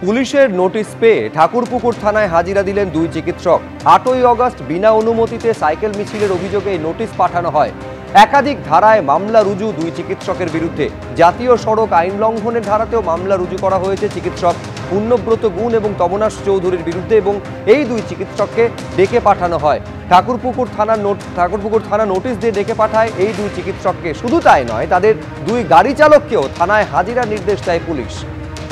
পুলিশের নোটিশ পেয়ে ঠাকুরপুকুর থানায় হাজিরা দিলেন দুই চিকিৎসক। 8ই আগস্ট বিনা অনুমতিতে সাইকেল মিছিলের অভিযোগে নোটিশ পাঠানো হয়। একাধিক ধারায় মামলা রুজু দুই চিকিৎসকের বিরুদ্ধে। জাতীয় সড়ক আইন লঙ্ঘনের ধারাতেও মামলা রুজু করা হয়েছে চিকিৎসক পুণ্যব্রত গুণ এবং তমনাশ চৌধুরীর বিরুদ্ধে এবং এই দুই চিকিৎসককে ডেকে পাঠানো হয়। ঠাকুরপুকুর থানা নোটিশ দিয়ে ডেকে পাঠায় এই দুই চিকিৎসককে। শুধু তাই নয়, তাদের দুই গাড়ি চালককেও থানায় হাজিরার নির্দেশ দেয় পুলিশ।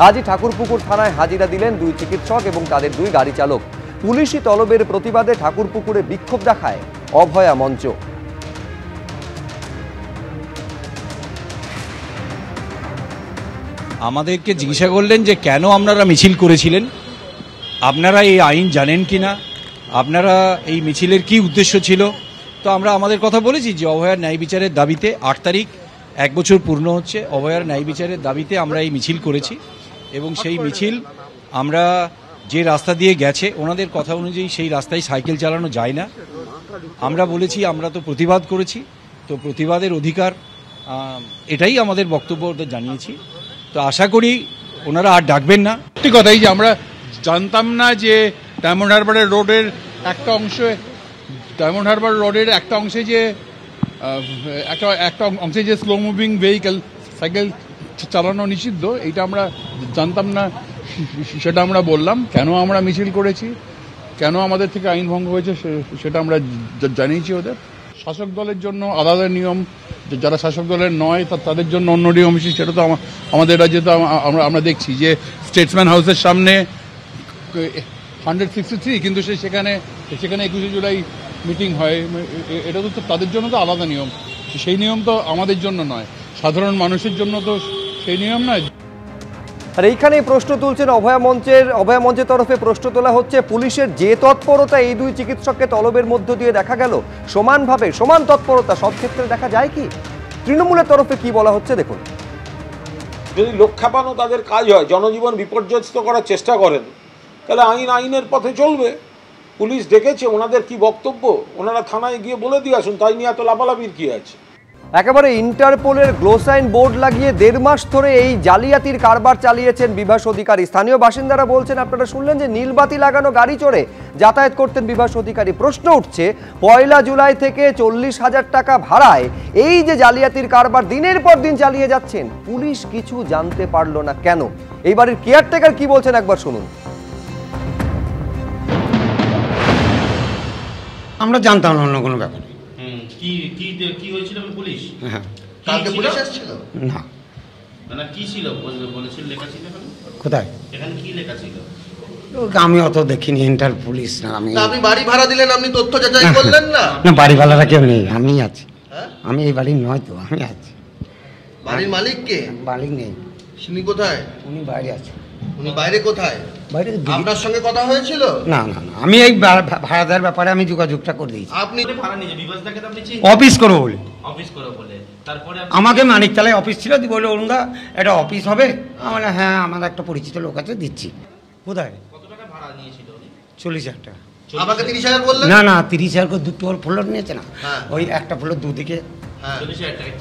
আজই ঠাকুরপুকুর থানায় হাজিরা দিলেন দুই চিকিৎসক এবং তাদের দুই গাড়ি চালক। পুলিশি তলবের প্রতিবাদে ঠাকুরপুকুরে বিক্ষোভ দেখায় অভয়া মঞ্চ। আমাদেরকে জিজ্ঞাসা করলেন যে কেন আপনারা মিছিল করেছিলেন, আপনারা এই আইন জানেন কিনা, আপনারা এই মিছিলের কি উদ্দেশ্য ছিল। তো আমরা আমাদের কথা বলেছি যে অভয়ার ন্যায় বিচারের দাবিতে 8 তারিখ 1 বছর পূর্ণ হচ্ছে। অভয়ার ন্যায় বিচারের দাবিতে আমরা এই মিছিল করেছি এবং সেই মিছিল আমরা যে রাস্তা দিয়ে গেছে ওনাদের কথা অনুযায়ী সেই রাস্তায় সাইকেল চালানো যায় না। আমরা বলেছি আমরা তো প্রতিবাদ করেছি, তো প্রতিবাদের অধিকার, এটাই আমাদের বক্তব্য জানিয়েছি। তো আশা করি ওনারা আর ডাকবেন না। সত্যি কথাই যে আমরা জানতাম না যে ডায়মন্ড হারবার রোডের একটা অংশে যে একটা অংশে যে স্লো মুভিং ভেহিকেল সাইকেল চালানো নিষিদ্ধ, এইটা আমরা জানতাম না। সেটা আমরা বললাম, কেন আমরা মিছিল করেছি, কেন আমাদের থেকে আইন ভঙ্গ হয়েছে সেটা আমরা জানিয়েছি ওদের। শাসক দলের জন্য আলাদা নিয়ম, যারা শাসক দলের নয় তাদের জন্য অন্য নিয়ম, সেটা তো আমাদের রাজ্যে তো আমরা দেখছি যে স্টেটসম্যান হাউসের সামনে 163, কিন্তু সেখানে 21শে জুলাই মিটিং হয়। এটা তো তাদের জন্য তো আলাদা নিয়ম, সেই নিয়ম তো আমাদের জন্য নয়, সাধারণ মানুষের জন্য তো সেই নিয়ম নয়। আর এইখানেই প্রশ্ন তুলছেন অভয়া মঞ্চের তরফে প্রশ্ন তোলা হচ্ছে, পুলিশের যে তৎপরতা এই দুই চিকিৎসককে তলবের মধ্য দিয়ে দেখা গেল, সমানভাবে সমান তৎপরতা সব ক্ষেত্রে দেখা যায় কি? তৃণমূলের তরফে কি বলা হচ্ছে দেখুন। যদি লোক খেপানো তাদের কাজ হয়, জনজীবন বিপর্যস্ত করার চেষ্টা করেন, তাহলে আইনের পথে চলবে। পুলিশ ডেকেছে, ওনাদের কি বক্তব্য ওনারা থানায় গিয়ে বলে দিয়ে আসুন, তাই নিয়ে এত লাফালাফির কি আছে? একেবারে ইন্টারপোলের গ্লোসাইন বোর্ড লাগিয়ে 1.5 মাস ধরে এই জালিয়াতির কারবার চালিয়েছেন বিভাস অধিকারী। স্থানীয় বাসিন্দারা বলছেন, আপনারা শুনলেন যে নীলবাতি লাগানো গাড়ি চড়ে যাতায়াত করতেন বিভাস অধিকারী। প্রশ্ন উঠছে, 1 জুলাই থেকে 40,000 টাকা ভাড়ায় এই যে জালিয়াতির কারবার দিনের পর দিন চালিয়ে যাচ্ছেন, পুলিশ কিছু জানতে পারলো না কেন? এই বাড়ির কেয়ারটেকার কি বলছেন একবার শুনুন। আমরা জানতাম না অন্য কোনো ব্যাপার। কি হয়েছিল পুলিশ? হ্যাঁ, কালকে পুলিশ আসছিল না, মানে কি ছিল বলেছিল, লেখা ছিল কোথায়, এখানে কি লেখা ছিল? আমি অত দেখিনি, ইন্টার পুলিশ না। আপনি বাড়ি ভাড়া দিলেন, আপনি তথ্য যাচাই করলেন না? না, বাড়িওয়ালারা কেউ নেই, আমি আছি। আমি এই বাড়ির নয় তো, আমি আছি। বাড়ির মালিক কে? মালিক নেই। উনি কোথায়? উনি বাইরে আছে। উনি বাইরে কোথায়? বাইরে। আপনার সঙ্গে কথা হয়েছিল? না না না, আমি এই ভাড়াদার ব্যাপারে আমি যোগাযোগটা করে দিয়েছি। আপনি ভাড়া নিয়ে বিভাসদাকে আপনি অফিস করবো বলে, অফিস করো বলে, তারপরে আমাকে মানিকতলায় অফিস ছিল, বলে অরুণদা এটা অফিস হবে। আমার হ্যাঁ, আমার একটা পরিচিত লোক আছে, দিচ্ছি। কোথায়? কত টাকা ভাড়া নিয়েছিল? 40,000 টাকা। আমাকে 30,000 বললেন? না না, 30,000 করে 2 ফ্লোর নিয়েছে না, ওই একটা ফ্লোর দুদিকে। 40,000 টাকা।